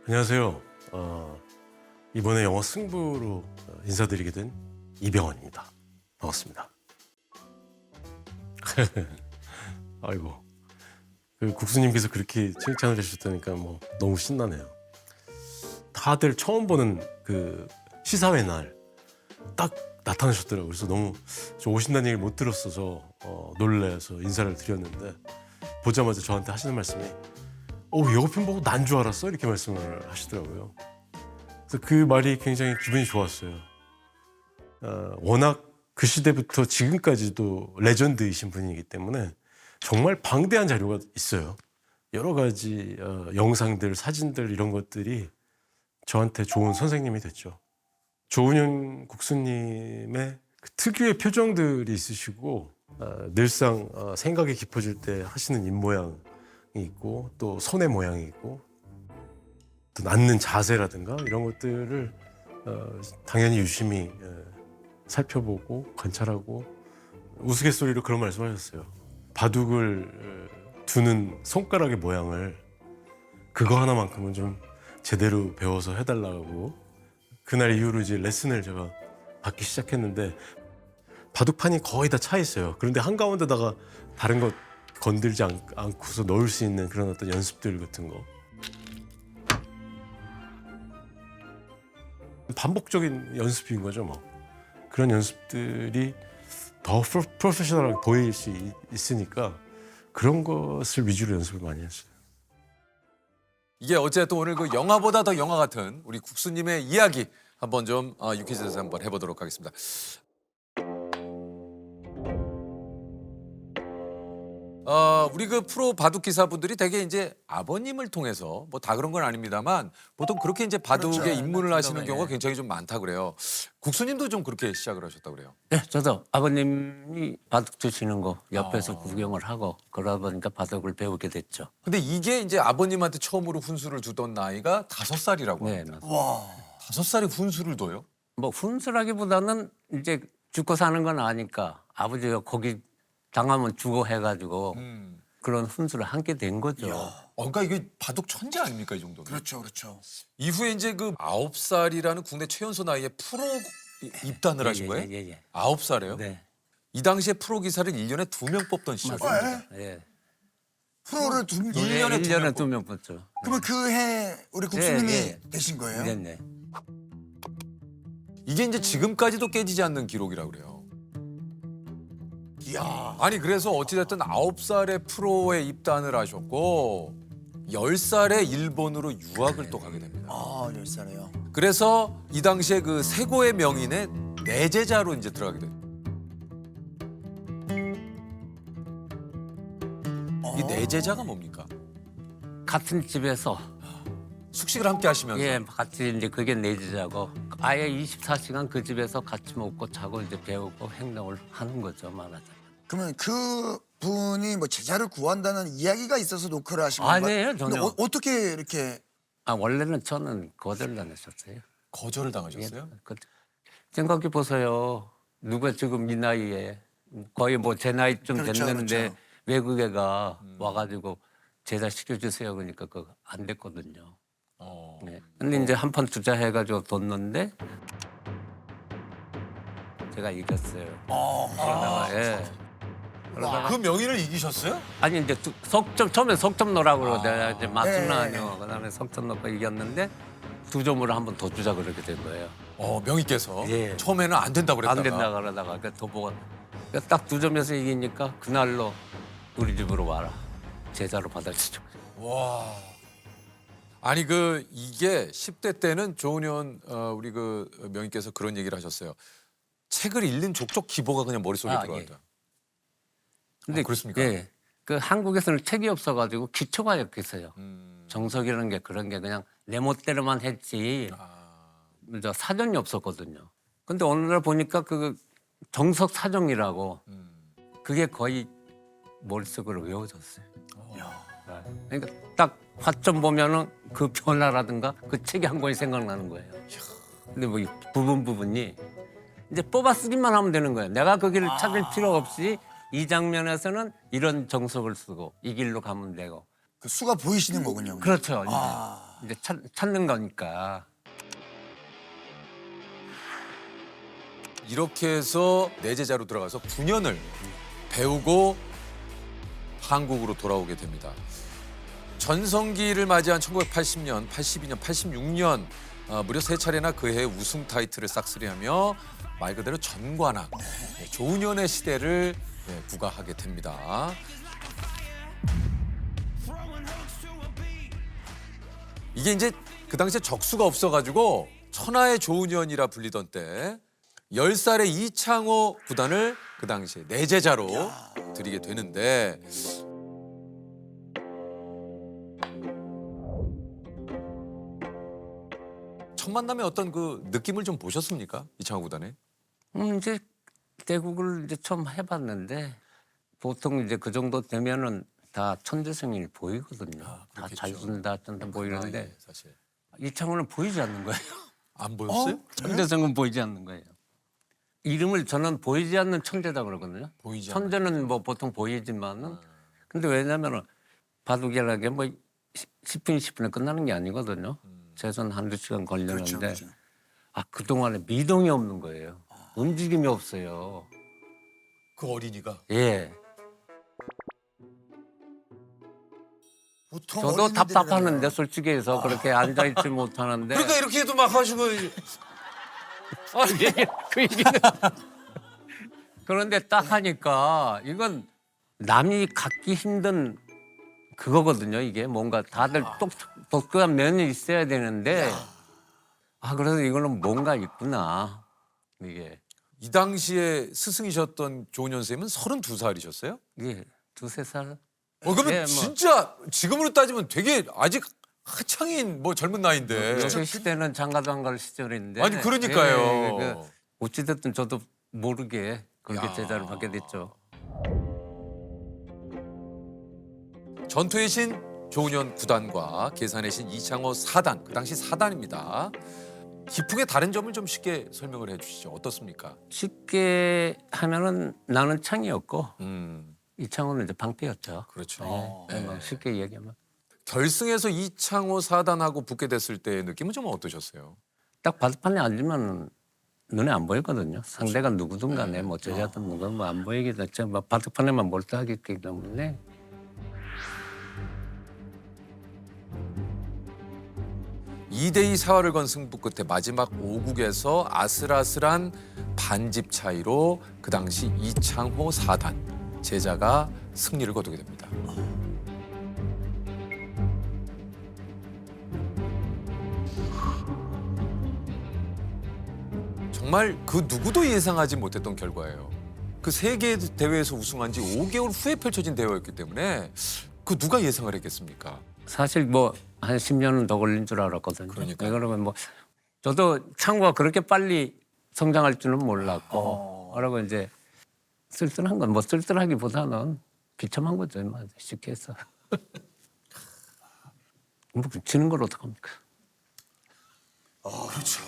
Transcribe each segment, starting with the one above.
안녕하세요. 이번에 영화 승부로 인사드리게 된 이병헌입니다. 반갑습니다. 아이고, 그 국수님께서 그렇게 칭찬을 해주셨다니까 뭐 너무 신나네요. 다들 처음 보는 그 시사회 날 딱 나타나셨더라고요. 그래서 너무 저 오신다는 얘기를 못 들었어서 놀라서 인사를 드렸는데 보자마자 저한테 하시는 말씀이 예고편 보고 난 줄 알았어? 이렇게 말씀을 하시더라고요. 그래서 그 말이 굉장히 기분이 좋았어요. 워낙 그 시대부터 지금까지도 레전드이신 분이기 때문에 정말 방대한 자료가 있어요. 여러 가지 영상들, 사진들 이런 것들이 저한테 좋은 선생님이 됐죠. 조은현 국수님의 그 특유의 표정들이 있으시고 늘상 생각이 깊어질 때 하시는 입모양이 있고 또 손의 모양이 있고 또 앉는 자세라든가 이런 것들을 당연히 유심히 살펴보고 관찰하고 우스갯소리로 그런 말씀하셨어요. 바둑을 두는 손가락의 모양을 그거 하나만큼은 좀 제대로 배워서 해달라고 그날 이후로 이제 레슨을 제가 받기 시작했는데 바둑판이 거의 다 차 있어요. 그런데 한가운데다가 다른 것 건들지 않고서 넣을 수 있는 그런 어떤 연습들 같은 거. 반복적인 연습인 거죠, 뭐. 그런 연습들이 더 프로페셔널하게 보일 수 있으니까 그런 것을 위주로 연습을 많이 했어요. 이게 어쨌든 오늘 그 영화보다 더 영화 같은 우리 국수님의 이야기 한번 좀 유퀴즈에서 한번 해보도록 하겠습니다. 우리 그 프로 바둑 기사분들이 되게 이제 아버님을 통해서 뭐 다 그런 건 아닙니다만 보통 그렇게 이제 바둑에 그렇죠. 입문을 하시는 네. 경우가 굉장히 좀 많다 그래요. 국수님도 좀 그렇게 시작을 하셨다고 그래요. 네, 저도 아버님이 바둑 두시는 거 옆에서 구경을 하고 그러다 보니까 바둑을 배우게 됐죠. 근데 이게 이제 아버님한테 처음으로 훈수를 두던 나이가 5살이라고 네, 합니다. 맞습니다. 5살에 훈수를 둬요? 뭐 훈수라기보다는 이제 죽고 사는 건 아니까 아버지가 거기 당하면 죽어 해가지고 그런 훈수를 함께 된 거죠. 그러니까 이게 바둑 천재 아닙니까 이 정도면? 그렇죠, 그렇죠. 이후에 이제 그 9살이라는 국내 최연소 나이에 프로 입단을 하신 거예요? 예. 9살에요? 네, 이 당시에 프로 기사를 1년에 2명 뽑던 시절이에요. 맞습니다. 예. 프로를 두 명. 일 년에 1년에 2명 뽑죠. 그러면 그 해 우리 국수님이 네. 되신 거예요? 네. 이게 이제 지금까지도 깨지지 않는 기록이라고 그래요. 이야. 아니 그래서 어찌됐든 9살에 프로에 입단을 하셨고 10살에 일본으로 유학을 또 가게 됩니다. 아, 10살에요. 그래서 이 당시에 그 세고의 명인의 내제자로 이제 들어가게 돼요. 이 내제자가 뭡니까? 같은 집에서 숙식을 함께 하시면서 예, 같이 이제 그게 내지자고 아예 24시간 그 집에서 같이 먹고 자고 이제 배우고 행동을 하는 거죠, 말하자면. 그러면 그 분이 뭐 제자를 구한다는 이야기가 있어서 노크를 하신 건가요? 아니에요, 전혀. 근데 어떻게 이렇게 원래는 저는 거절당했었어요. 거절을 당하셨어요? 생각해 보세요. 누가 지금 이 나이에 거의 뭐 제 나이쯤 그렇죠, 됐는데 그렇죠. 외국에 가 와가지고 제자 시켜주세요. 그러니까 그거 안 됐거든요. 네. 근데 이제 한 판 투자해가지고 뒀는데 제가 이겼어요. 그러다가 예. 그러다가 그 명인을 이기셨어요? 아니 이제 처음에 석점 넣으라고 그러대 이제 맞추는 예. 아니요. 그다음에 석점 넣고 이겼는데 2점으로 한 번 더 주자 그렇게 된 거예요. 명인께서 예. 처음에는 안 된다고 그랬다가 안 된다 그러다가 더 보고 딱 2점에서 이기니까 그날로 우리 집으로 와라. 제자로 받아주죠. 와. 아니 그 이게 10대 때는 조은현 우리 그 명인께서 그런 얘기를 하셨어요. 책을 읽는 족족 기보가 그냥 머릿속에 들어간다. 근데 그렇습니까? 예. 그 한국에서는 책이 없어가지고 기초가 없겠어요. 음. 정석이라는 게 그런 게 그냥 내 멋대로만 했지. 저 사전이 없었거든요. 근데 어느 날 보니까 그 정석 사정이라고 그게 거의 머릿속으로 외워졌어요. 네. 그러니까 딱 화점 보면은 그 변화라든가 그 책이 한 권이 생각나는 거예요. 근데 뭐 이 부분이 이제 뽑아 쓰기만 하면 되는 거예요. 내가 그 길을 찾을 필요 없이 이 장면에서는 이런 정석을 쓰고 이 길로 가면 되고. 그 수가 보이시는 거군요. 그렇죠. 아. 이제 찾는 거니까. 이렇게 해서 내제자로 들어가서 9년을 배우고 한국으로 돌아오게 됩니다. 전성기를 맞이한 1980년, 82년, 86년 무려 3차례나 그해 우승 타이틀을 싹쓸이하며 말 그대로 전관왕, 조은현의 시대를 부과하게 됩니다. 이게 이제 그 당시에 적수가 없어가지고 천하의 조은현이라 불리던 때 10살의 이창호 구단을 그 당시에 내제자로 드리게 되는데 첫 만남에 어떤 그 느낌을 좀 보셨습니까? 이창호 구단에? 이제 대국을 이제 처음 해봤는데 보통 이제 그 정도 되면은 다 천재성이 보이거든요. 다 잘 준다, 쩐다 보이는데 사실 이창호는 보이지 않는 거예요. 안 보였어요? 천재성은 보이지 않는 거예요. 이름을 저는 보이지 않는 천재다 그러거든요. 보이지 않는 천재는 뭐 보통 보이지만은 근데 왜냐면은 바둑이라는 게뭐 10분, 20분에 끝나는 게 아니거든요. 최소한 한두 시간 걸리는데 그렇죠. 그동안에 미동이 없는 거예요. 움직임이 없어요. 그 어린이가 예. 보통 저도 어린이들이라면- 답답하는데 솔직히 해서 그렇게 앉아있지 못하는데 그러니까 이렇게 해도 막 하시고 그 얘기는 그런데 딱 하니까 이건 남이 갖기 힘든 그거거든요. 이게 뭔가 다들 독특한 면이 있어야 되는데 그래서 이거는 뭔가 있구나 이게 이 당시에 스승이셨던 조은현 선생님은 32살이셨어요? 이게 2-3살 그러면 예, 뭐. 진짜 지금으로 따지면 되게 아직 한창인 뭐 젊은 나이인데. 요새 시대는 장가도 안 갈 시절인데 아니 그러니까요. 그 어찌됐든 저도 모르게 그렇게 제자를 받게 됐죠. 전투의 신 조은현 9단과 계산의 신 이창호 4단, 그 당시 4단입니다. 기풍의 다른 점을 좀 쉽게 설명을 해주시죠. 어떻습니까? 쉽게 하면은 나는 창이었고 음, 이창호는 이제 방패였죠. 그렇죠. 네. 뭐 쉽게 얘기하면 결승에서 이창호 4단하고 붙게 됐을 때의 느낌은 좀 어떠셨어요? 딱 바둑판에 앉으면 눈에 안 보이거든요. 상대가 누구든 간에 뭐 제자든 누구든 뭐 안 보이게 됐죠. 뭐 바둑판에만 몰두하기 때문에 2대2 사활을 건 승부 끝에 마지막 5국에서 아슬아슬한 반집 차이로 그 당시 이창호 4단 제자가 승리를 거두게 됩니다. 정말 그 누구도 예상하지 못했던 결과예요. 그 세계 대회에서 우승한 지 5개월 후에 펼쳐진 대회였기 때문에 그 누가 예상을 했겠습니까? 사실 뭐 한 10년은 더 걸린 줄 알았거든요. 그러니까요. 그러면 뭐 저도 창호가 그렇게 빨리 성장할 줄은 몰랐고 그러고 이제 쓸쓸한 건 뭐 쓸쓸하기보다는 비참한 거죠. 쉽게 해서. 뭐 지는 걸 어떡합니까? 그렇죠.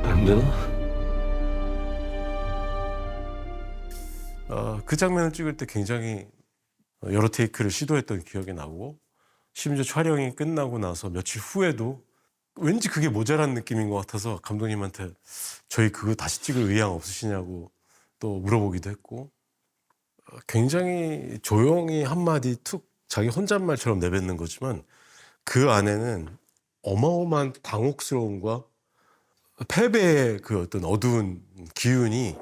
안 되나? 그 장면을 찍을 때 굉장히 여러 테이크를 시도했던 기억이 나고 심지어 촬영이 끝나고 나서 며칠 후에도 왠지 그게 모자란 느낌인 것 같아서 감독님한테 저희 그거 다시 찍을 의향 없으시냐고 또 물어보기도 했고 굉장히 조용히 한마디 툭 자기 혼잣말처럼 내뱉는 거지만 그 안에는 어마어마한 당혹스러움과 패배의 그 어떤 어두운 기운이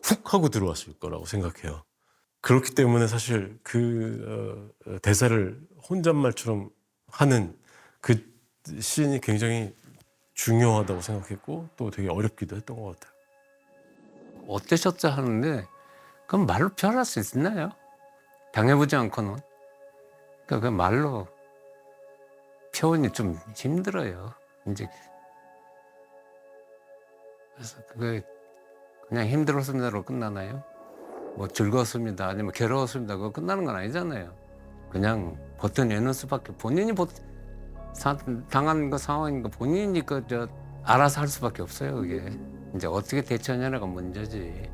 훅 하고 들어왔을 거라고 생각해요. 그렇기 때문에 사실 그 대사를 혼잣말처럼 하는 그 씬이 굉장히 중요하다고 생각했고 또 되게 어렵기도 했던 것 같아요. 어떠셨죠 하는데 그건 말로 표현할 수 있나요? 당해보지 않고는. 그러니까 그 말로 표현이 좀 힘들어요. 이제 그래서 그게 그냥 힘들었습니다로 끝나나요? 뭐 즐거웠습니다 아니면 괴로웠습니다 그거 끝나는 건 아니잖아요. 그냥 버텨내는 수밖에 본인이 당한 거 상황인 거 본인이 알아서 할 수밖에 없어요. 그게 이제 어떻게 대처하냐가 문제지.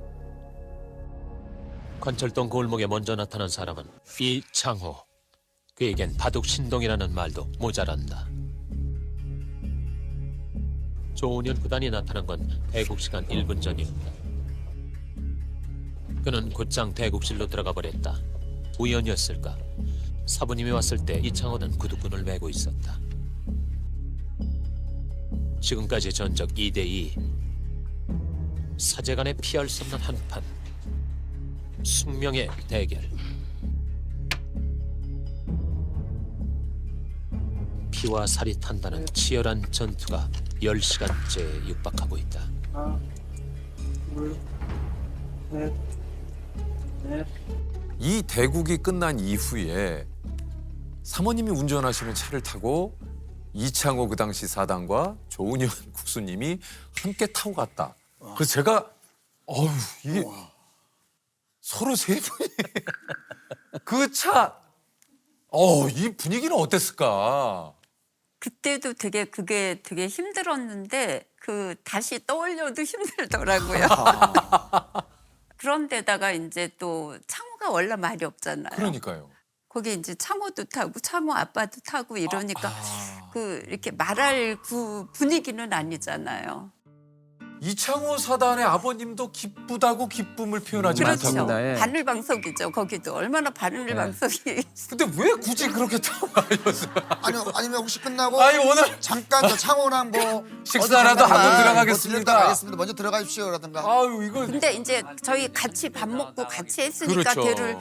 관철동 골목에 먼저 나타난 사람은 이창호. 그에겐 바둑 신동이라는 말도 모자란다. 조은현 구단이 나타난 건 대국 시간 1분 전이었다. 그는 곧장 대국실로 들어가 버렸다. 우연이었을까? 사부님이 왔을 때 이창호는 구두끈을 메고 있었다. 지금까지 전적 2대2. 사제간에 피할 수 없는 한판. 숙명의 대결. 피와 살이 탄다는 치열한 전투가 10시간째 육박하고 있다. 이 대국이 끝난 이후에 사모님이 운전하시는 차를 타고 이창호 그 당시 사단과 조은현 국수님이 함께 타고 갔다. 그래서 제가 이게 서로 세 분이 그 차, 이 분위기는 어땠을까? 그때도 그게 되게 힘들었는데 다시 떠올려도 힘들더라고요. 그런데다가 이제 또 창호가 원래 말이 없잖아요. 그러니까요. 거기 이제 창호도 타고 창호 아빠도 타고 이러니까 이렇게 말할 분위기는 아니잖아요. 이창호 사단의 아버님도 기쁘다고 기쁨을 표현하지 그렇죠. 않다고. 예. 바늘방석이죠. 거기도 얼마나 바늘방석이. 근데 왜 굳이 그렇게 타고 가셨어요? 아니면 혹시 끝나고 아니 오늘 잠깐 저 창호랑 뭐 식사라도 어디 하고 잠깐만 들어가겠습니다. 뭐 들렸다 가겠습니다. 먼저 들어가십시오라든가. 아유 이거 근데 이제 저희 같이 밥 먹고 같이 했으니까 그렇죠. 걔를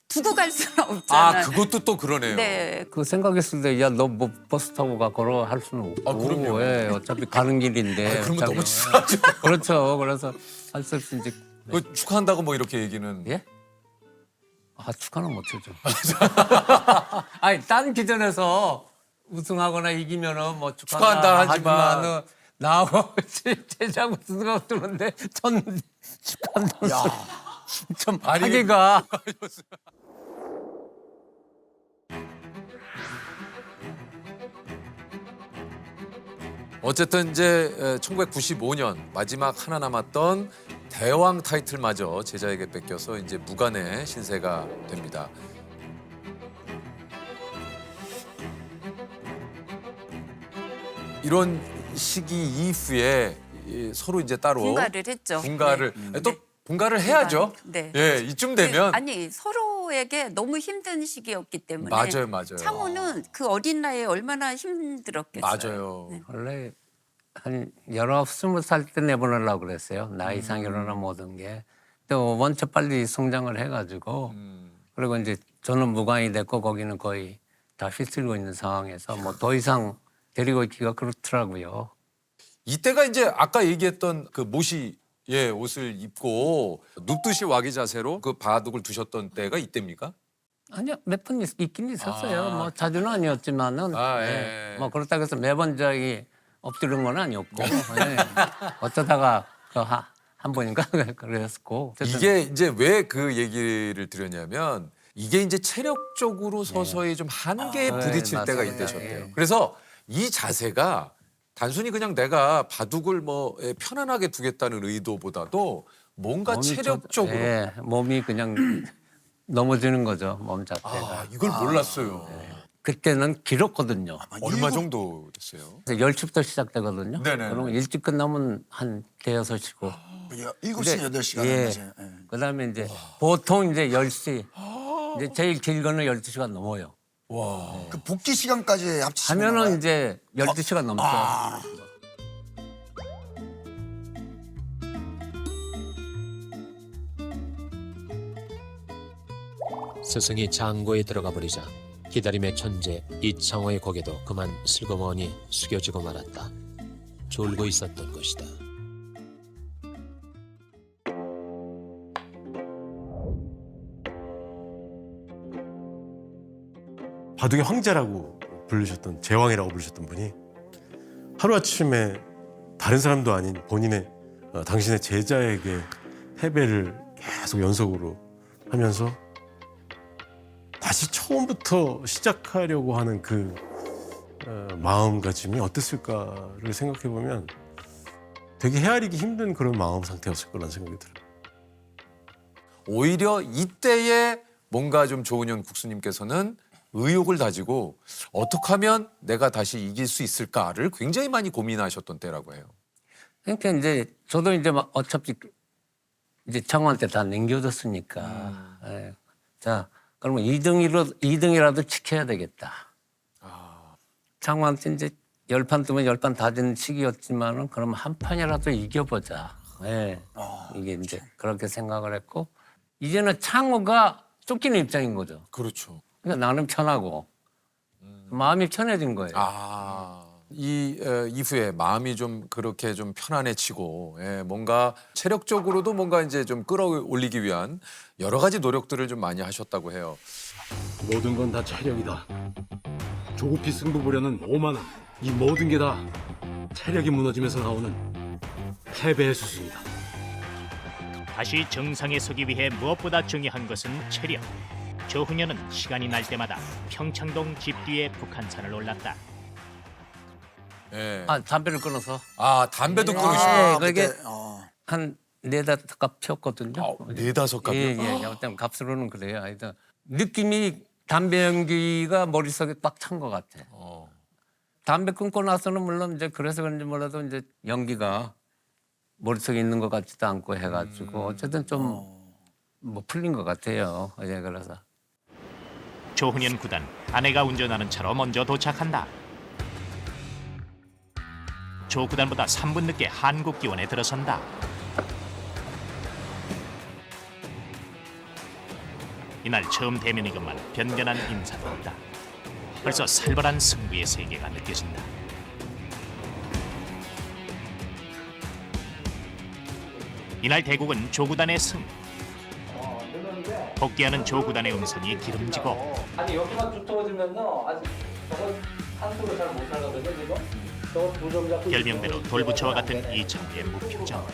두고 갈 수는 없잖아요. 그것도 또 그러네요. 네. 그 생각했을 때 야 너 뭐 버스 타고 가 걸어 할 수는 없고 그럼요. 예, 어차피 가는 길인데 그러면 어차피- 너무 치사하죠. 그렇죠. 그래서 할 수 없이 이제 그 축하한다고 뭐 이렇게 얘기는. 예? 축하는 못해죠. 아니 딴 기전에서 우승하거나 이기면은 뭐 축하한다 하지만. 하지만은 나하고 제자고 수가 없는데 전 축하한다. 좀 아니, 하기가 어쨌든 이제 1995년 마지막 하나 남았던 대왕 타이틀마저 제자에게 뺏겨서 이제 무관의 신세가 됩니다. 이런 시기 이후에 서로 이제 따로 분가를 했죠. 분가를 네. 또 분가를 해야죠. 네. 예, 이쯤 되면 아니 서로에게 너무 힘든 시기였기 때문에 맞아요. 창호는 그 어린 나이에 얼마나 힘들었겠어요. 맞아요. 네. 원래 한 19, 20살 때 내보내려고 그랬어요. 나이상으로나 모든 게. 또 원체 빨리 성장을 해가지고 그리고 이제 저는 무관이 됐고 거기는 거의 다 휩쓸고 있는 상황에서 뭐 더 이상 데리고 있기가 그렇더라고요. 이때가 이제 아까 얘기했던 그 모시의 옷을 입고 눕듯이 와기 자세로 그 바둑을 두셨던 때가 이때입니까? 아니요, 몇 번 있긴 있었어요. 아. 뭐 자주는 아니었지만은 예. 뭐 그렇다고 해서 매번 저기 엎드린 건 아니었고 예. 어쩌다가 한 번인가 그랬었고 어쨌든 이게 이제 왜 그 얘기를 드렸냐면 이게 이제 체력적으로 서서히 좀 한계에 네, 부딪힐 때가 맞습니다. 이때셨대요. 예. 그래서 이 자세가 단순히 그냥 내가 바둑을 뭐 편안하게 두겠다는 의도보다도 뭔가 몸이 체력적으로 예, 몸이 그냥 넘어지는 거죠, 몸 자체가. 이걸 몰랐어요. 그때는 길었거든요. 얼마 정도 됐어요? 그래서 10시부터 시작되거든요. 네네. 그럼 일찍 끝나면 한 대여섯 시고. 7시, 8시간 예. 맞아요. 예. 그다음에 이제 보통 이제 10시. 이제 제일 길거는 12시간 넘어요. 그 복귀 시간까지 합치시면 하면은 이제 12시간 넘죠. 스승이 장고에 들어가 버리자 기다림의 천재 이창호의 고개도 그만 슬그머니 숙여지고 말았다. 졸고 있었던 것이다. 바둑의 황제라고 부르셨던 제왕이라고 부르셨던 분이 하루아침에 다른 사람도 아닌 본인의 당신의 제자에게 패배를 계속 연속으로 하면서 다시 처음부터 시작하려고 하는 그 마음가짐이 어땠을까를 생각해 보면 되게 헤아리기 힘든 그런 마음 상태였을 거라는 생각이 들어요. 오히려 이때에 뭔가 좀 조은현 국수님께서는 의욕을 다지고 어떻게 하면 내가 다시 이길 수 있을까를 굉장히 많이 고민하셨던 때라고 해요. 그러니까 이제 저도 이제 막 어차피 이제 청와한테 다 남겨뒀으니까. 예. 자, 그러면 2등이라도 지켜야 되겠다. 창호한테 이제 10판 뜨면 10판 다진 시기였지만은 그럼 한 판이라도 이겨보자. 예. 이게 이제 그렇게 생각을 했고 이제는 창호가 쫓기는 입장인 거죠. 그렇죠. 그러니까 나는 편하고 마음이 편해진 거예요. 이후에 마음이 좀 그렇게 좀 편안해지고 뭔가 체력적으로도 뭔가 이제 좀 끌어올리기 위한 여러 가지 노력들을 좀 많이 하셨다고 해요. 모든 건 다 체력이다. 조급히 승부 보려는 오만함. 이 모든 게 다 체력이 무너지면서 나오는 패배의 수순이다. 다시 정상에 서기 위해 무엇보다 중요한 것은 체력. 조훈현은 시간이 날 때마다 평창동 집 뒤에 북한산을 올랐다. 예. 담배를 끊어서 담배도 예, 끊으시고. 그게 그때, 한 4-5갑 피웠거든요. 4-5갑이요? 예. 어떤 값으로는 그래요. 하여튼 느낌이 담배 연기가 머릿속에 꽉 찬 것 같아. 담배 끊고 나서는 물론 이제 그래서 그런지 몰라도 이제 연기가 머릿속에 있는 것 같지도 않고 해가지고 어쨌든 좀 뭐 풀린 것 같아요. 예, 그래서. 조훈현 구단 아내가 운전하는 차로 먼저 도착한다. 조 구단보다 3분 늦게 한국기원에 들어선다. 이날 처음 대면이건만 변변한 인사도 없다. 벌써 살벌한 승부의 세계가 느껴진다. 이날 대국은 조 구단의 승. 복귀하는 조 구단의 음성이 기름지고 아니 여기만 두터워지면요. 아직 저거 한숨을 잘 못 하거든요 지금. 저거 두점 잡고. 별명대로 돌부처와 같은 이창호의 무표정.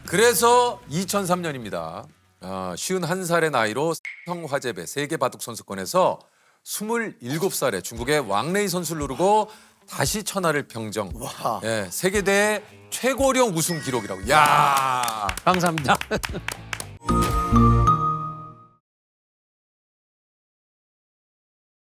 그래서 2003년입니다. 51살의 나이로 성화재배 세계 바둑 선수권에서 27살에 중국의 왕레이 선수를 누르고 다시 천하를 평정. 세계대회 최고령 우승 기록이라고. 야. 감사합니다.